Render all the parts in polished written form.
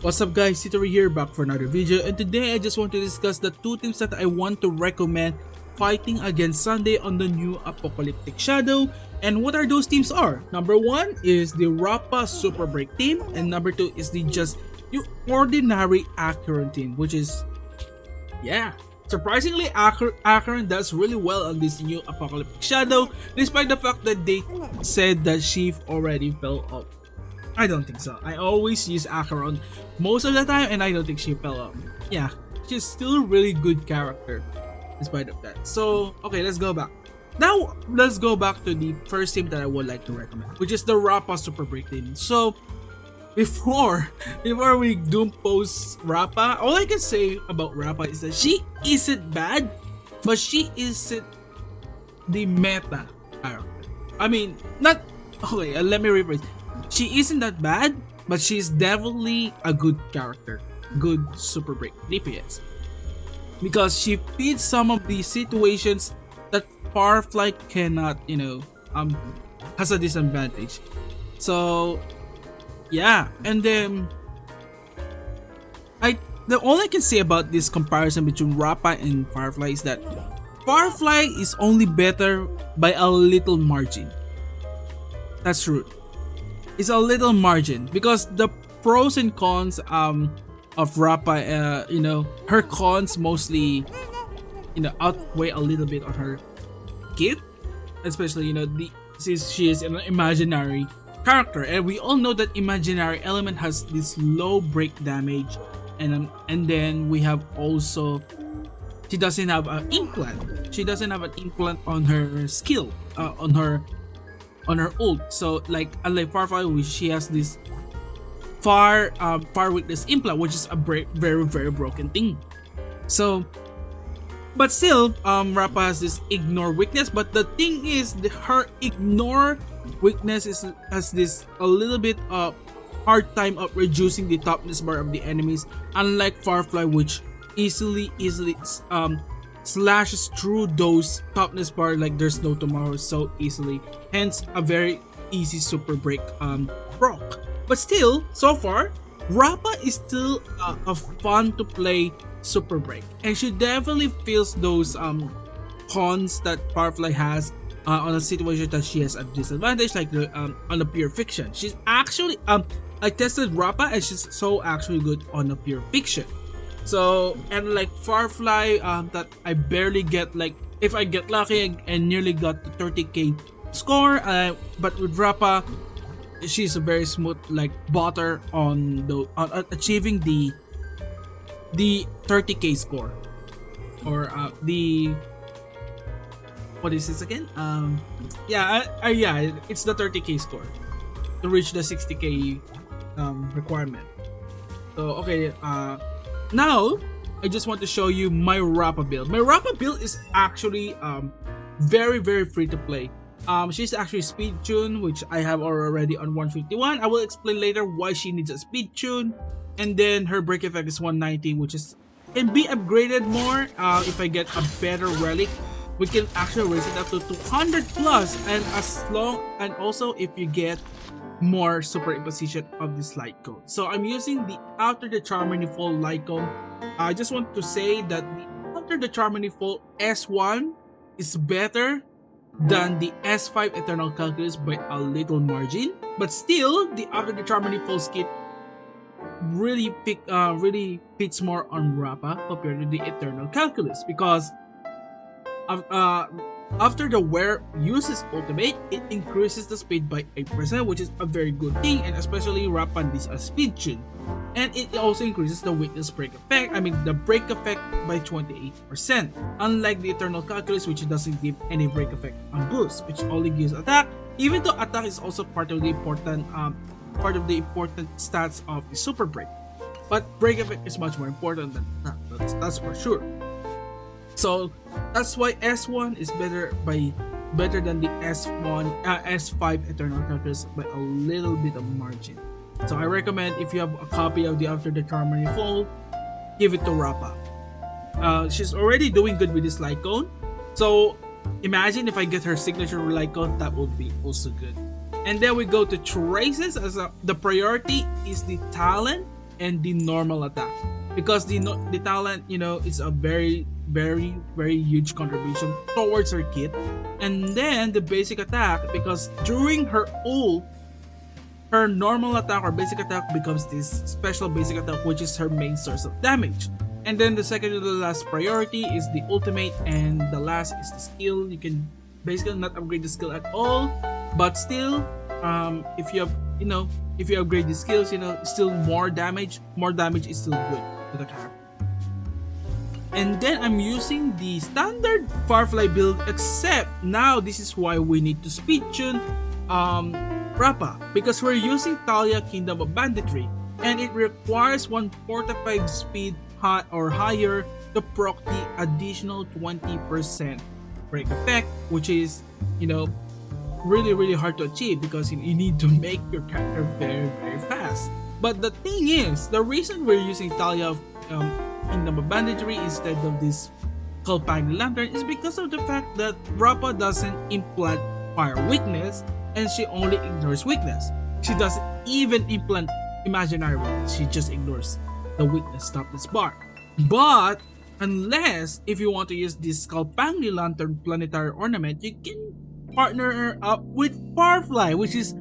What's up guys, Tito here back for another video, and today I just want to discuss the two teams that I want to recommend fighting against Sunday on the new Apocalyptic Shadow. And what are those teams are? Number one is the Rappa Superbreak team, and number two is the just your ordinary Acheron team, which is, yeah, surprisingly Acheron does really well on this new Apocalyptic Shadow, despite the fact that they said that she already fell off. I don't think so. I always use Acheron most of the time, and I don't think she fell off. Yeah, she's still a really good character despite of that. So, okay, let's go back. Now, let's go back to the first team that I would like to recommend, which is the Rappa Superbreak team. So, before we Doompost Rappa, all I can say about Rappa is that she isn't bad, but she isn't the meta character. I mean, not okay. Let me rephrase. She isn't that bad, but she's definitely a good character, good Super Break DPS, because she feeds some of the situations that Firefly cannot, has a disadvantage. So, yeah, and then the all I can say about this comparison between Rappa and Firefly is that Firefly is only better by a little margin. That's true. It's a little margin because the pros and cons of Rappa, her cons mostly outweigh a little bit on her gift, especially since she is an imaginary character, and we all know that imaginary element has this low break damage, and then we have also she doesn't have an implant. She doesn't have an implant on her skill, on her ult. So unlike Firefly, she has this far weakness implant, which is a very broken thing. So, but still, Rappa has this ignore weakness. But the thing is, her ignore weakness has this a little bit hard time of reducing the toughness bar of the enemies, unlike Firefly, which easily slashes through those toughness bar like there's no tomorrow so easily, hence a very easy super break proc. But still, so far Rappa is still a fun to play super break, and she definitely feels those cons that Firefly has on a situation that she has a disadvantage, like on the pure fiction. She's actually I tested Rappa and she's so actually good on the pure fiction. So, and like Firefly, that I barely get, like if I get lucky and nearly got the 30k score, but with Rappa, she's a very smooth like botter on achieving the 30k score, or the what is this again? Yeah, it's the 30k score to reach the 60k requirement. So okay, now, I just want to show you my Rappa build. My Rappa build is actually very free to play. She's actually speed tune, which I have already on 151. I will explain later why she needs a speed tune. And then her break effect is 190, which can be upgraded more if I get a better relic. We can actually raise it up to 200 plus, and also if you get more super imposition of this light cone. So I'm using the After the Charmony Fall light cone. I just want to say that the After the Charmony Fall S1 is better than the S5 Eternal Calculus by a little margin, but still the After the Charmony Fall skit really fits more on Rappa compared to the Eternal Calculus, because after the wear uses ultimate, it increases the speed by 8%, which is a very good thing, and especially Rappa needs a speed tune. And it also increases the weakness break effect, the break effect by 28%. Unlike the Eternal Calculus, which doesn't give any break effect on boost, which only gives attack, even though attack is also part of the important stats of the Super Break. But break effect is much more important than that, that's for sure. So that's why S1 is better than the S5 Eternal Calculus by a little bit of margin. So I recommend, if you have a copy of the After the Charmony Fall, give it to Rappa. She's already doing good with this light cone. So imagine if I get her signature light cone, that would be also good. And then we go to traces. The priority is the talent and the normal attack. Because the talent, is a very, very, very huge contribution towards her kit. And then the basic attack, because during her ult, her normal attack or basic attack becomes this special basic attack, which is her main source of damage. And then the second to the last priority is the ultimate, and the last is the skill. You can basically not upgrade the skill at all, but still, if you have, if you upgrade the skills, still more damage. More damage is still good to the character. And then I'm using the standard Firefly build, except now this is why we need to speed tune Rappa, because we're using Talia Kingdom of Banditry, and it requires 145 speed or higher to proc the additional 20% break effect, which is, really, really hard to achieve because you need to make your character very, very fast. But the thing is, the reason we're using Talia Kingdom of Banditry instead of this Kalpang Lantern is because of the fact that Rappa doesn't implant fire weakness, and she only ignores weakness. She doesn't even implant imaginary weakness, she just ignores the weakness toughness bar. But unless if you want to use this Kalpangli Lantern planetary ornament, you can partner her up with Firefly, which is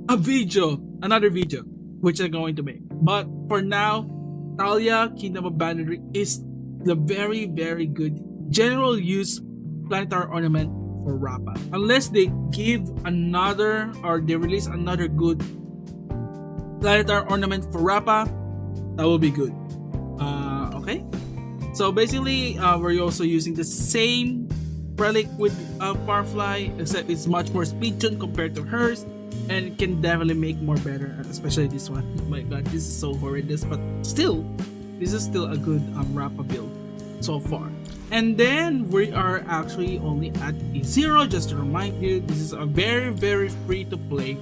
another video, which I'm going to make. But for now, Talia Kingdom of Banditry is the very, very good general use planetary ornament for Rappa. Unless they give another or they release another good planetary ornament for Rappa, that will be good. Okay, so basically we're also using the same relic with Firefly, except it's much more speed tuned compared to hers, and it can definitely make more better, especially this one. Oh my god, this is so horrendous, but still, this is still a good Rappa build so far. And then we are actually only at a 0, just to remind you, this is a very, very free to play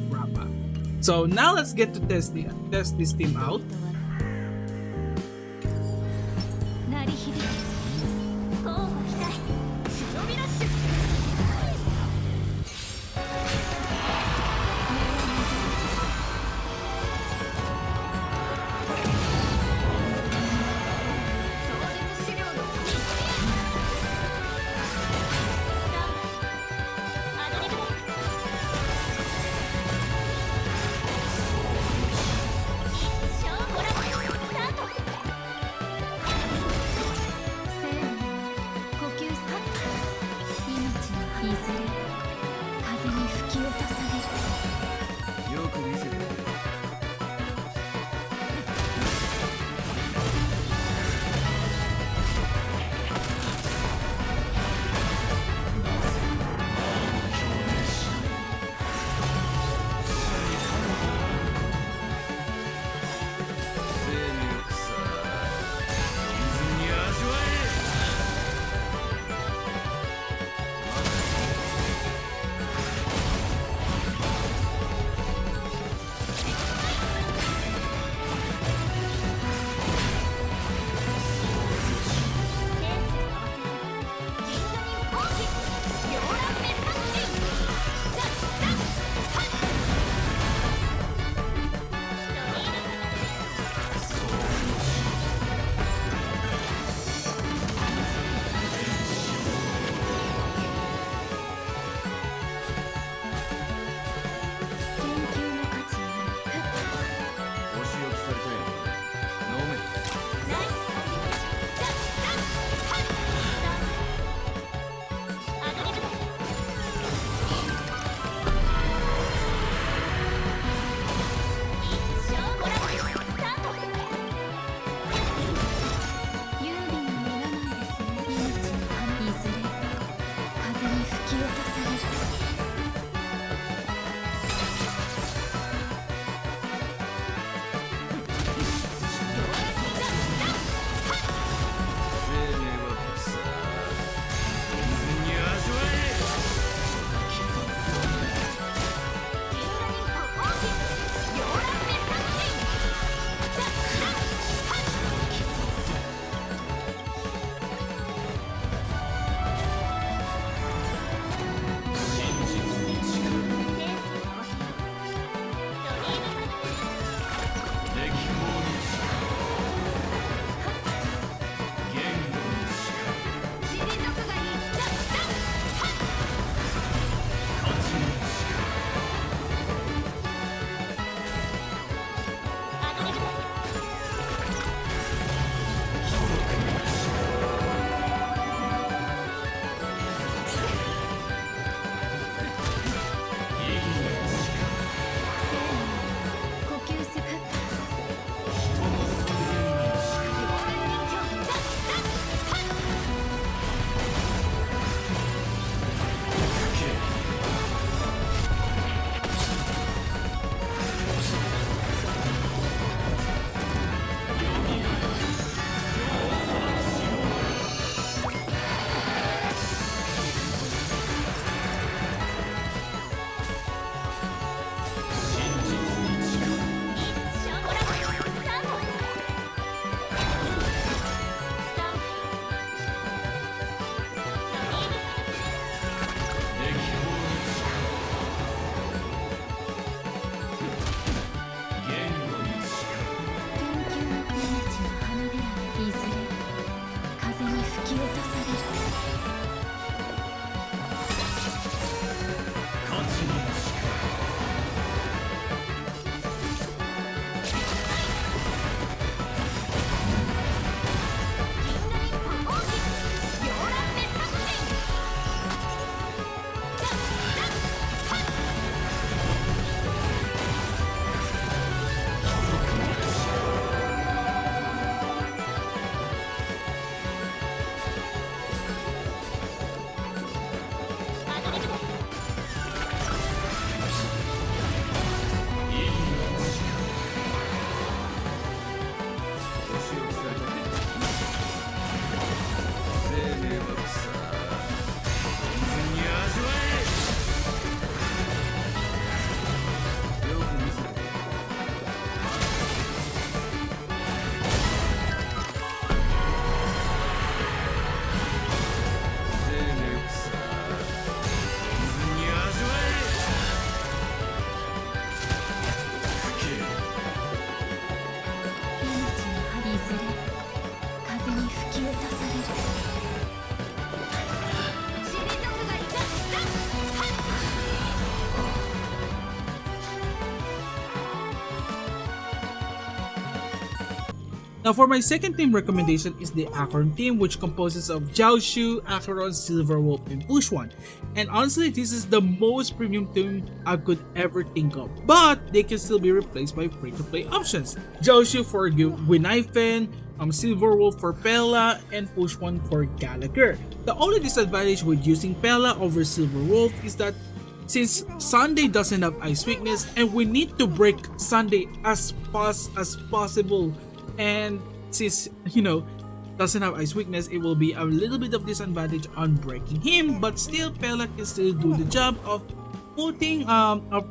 Rappa. So now let's get to test this team out. Now for my second team recommendation is the Acheron team, which composes of Jiaoshu, Acheron, Silverwolf, and Pushwan. And honestly, this is the most premium team I could ever think of, but they can still be replaced by free-to-play options. Jiaoshu for Winaifen, Silverwolf for Pella, and Pushwan for Gallagher. The only disadvantage with using Pella over Silverwolf is that since Sunday doesn't have ice weakness and we need to break Sunday as fast as possible, and since doesn't have ice weakness, it will be a little bit of disadvantage on breaking him, but still Pella can still do the job of putting of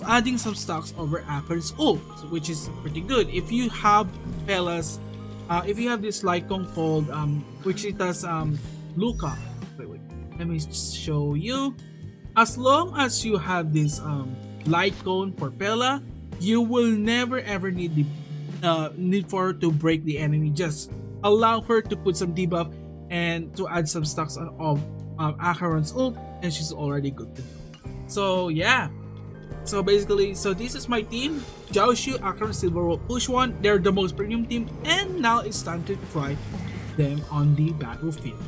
adding some stocks over Acheron's ult, which is pretty good. If you have Pella's if you have this Lycon called which it does Luca. Wait, let me show you. As long as you have this light cone for Pella, you will never ever need the need for her to break the enemy. Just allow her to put some debuff and to add some stacks of Acheron's ult, and she's already good to go. So yeah. So basically, this is my team. Jiaoshu, Acheron, Silverwolf, Pushwan. They're the most premium team, and now it's time to try them on the battlefield.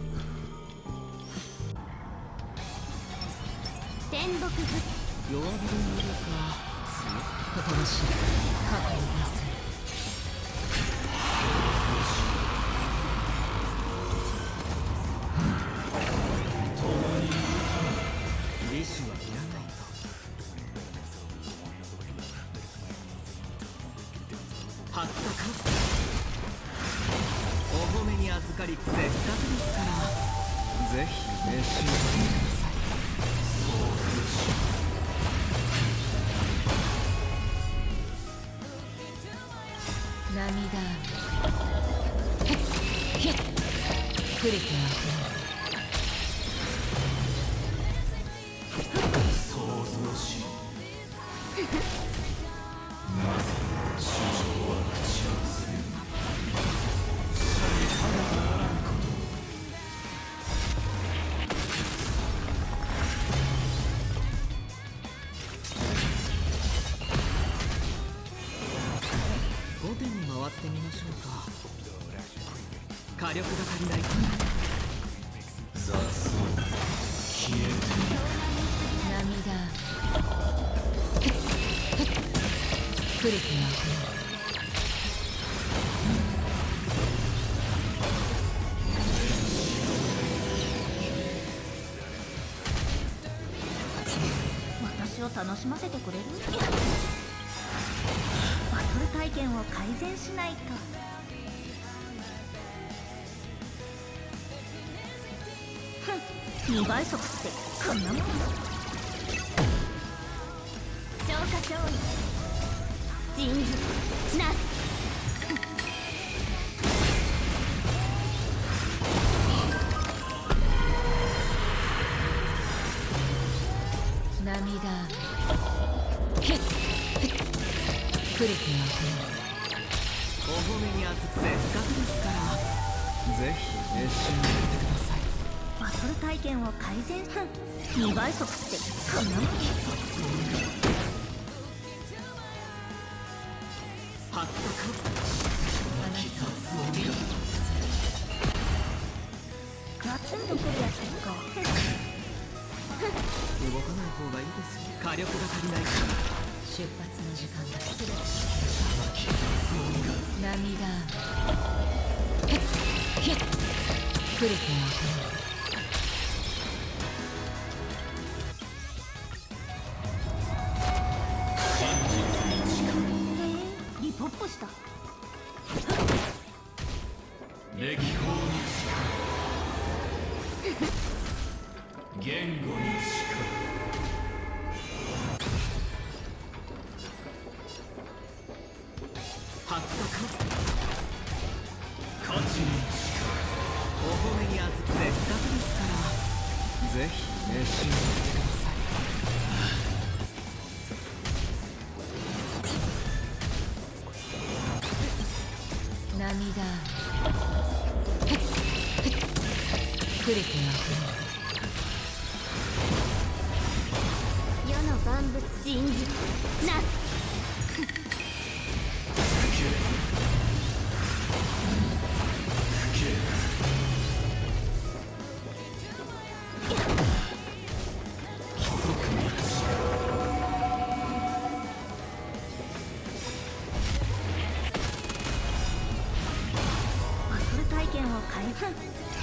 験を変え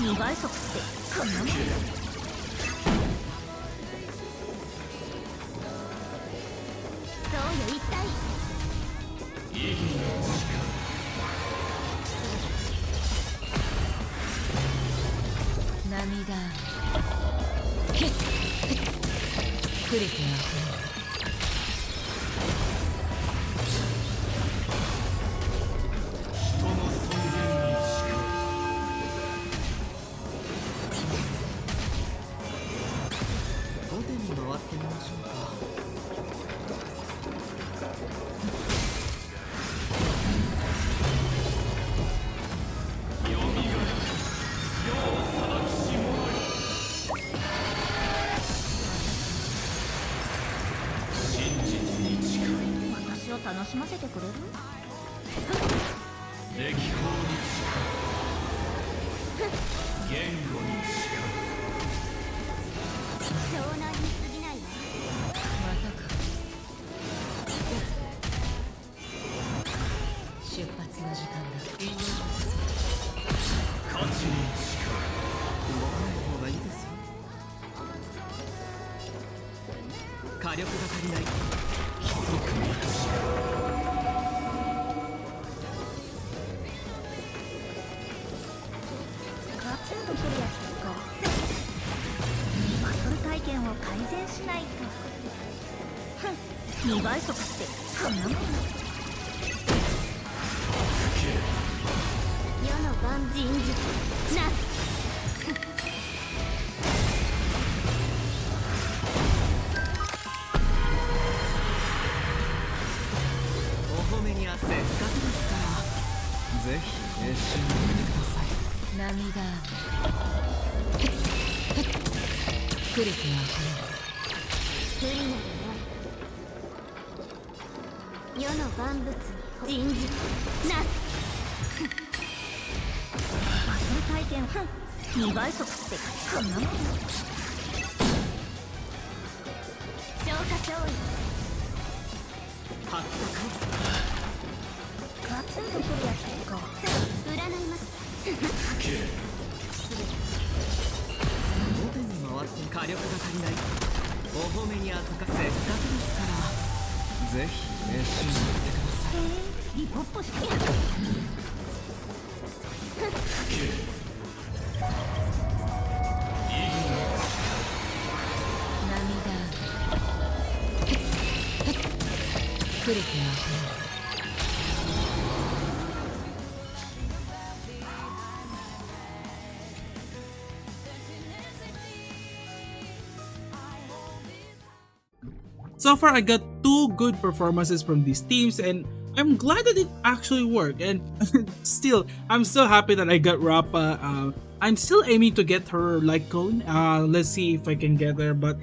2倍速ってこんなもん。そうよ一体涙くれて5点に回ってみましょうか。私を楽しませてくれる？歴法に言語に湘南に過ぎないわ。またか。出発の時間だ。価値に動かない方がいいですよ。火力が足りない。ガツンとくるやつか。バトル体験を改善しないと。2倍速ってこんなもん。世の万人術なお褒めにあってせっかくですからぜひ熱心に見てください。涙くれて不利なの世の万物人事なバトル体験2倍速ってこんなもん。消化勝利はっガツンとくるやつか。占います5点に回って火力が足りない。お褒めにあずかせっかくですからぜひ熱心に見てください。リポットしてやる。くれてSo far, I got 2 good performances from these teams, and I'm glad that it actually worked. And I'm still happy that I got Rappa. I'm still aiming to get her light cone. Let's see if I can get her, but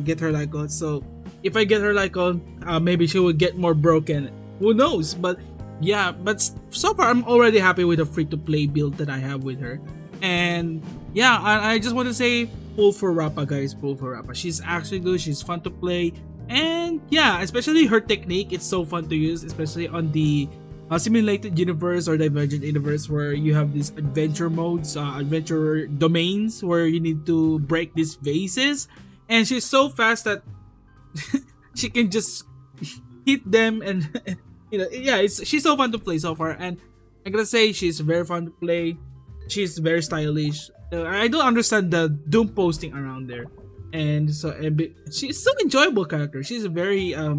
get her light cone. So if I get her light cone, maybe she will get more broken. Who knows? But yeah, but so far I'm already happy with the free-to-play build that I have with her. And yeah, I just want to say pull for Rappa, guys. Pull for Rappa. She's actually good. She's fun to play. And yeah, especially her technique, it's so fun to use, especially on the simulated universe or divergent universe where you have these adventure modes, adventure domains where you need to break these vases. And she's so fast that she can just hit them, and yeah, she's so fun to play so far. And I gotta say, she's very fun to play. She's very stylish. I don't understand the doom posting around there. And so she's so enjoyable character. She's a very I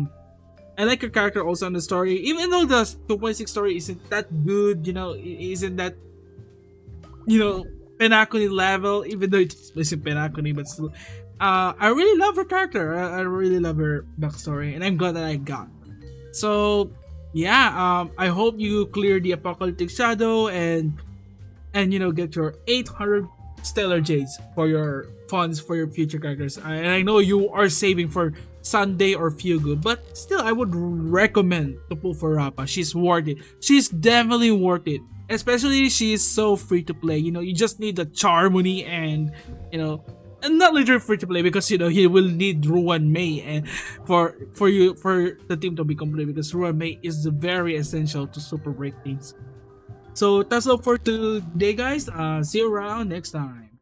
like her character also on the story, even though the 2.6 story isn't that good, isn't that Penacony level, even though it's basically Penacony, but still I really love her character. I really love her backstory, and I'm glad that I got. So yeah, I hope you clear the Apocalyptic Shadow and get your 800 Stellar Jades for your funds for your future characters. And I know you are saving for Sunday or Fugu, but still I would recommend to pull for Rappa. She's worth it. She's definitely worth it. Especially she is so free to play. You just need the Charmony and and not literally free to play, because he will need Ruan Mei and for the team to be complete, because Ruan Mei is very essential to Superbreak teams. So that's all for today, guys. See you around next time.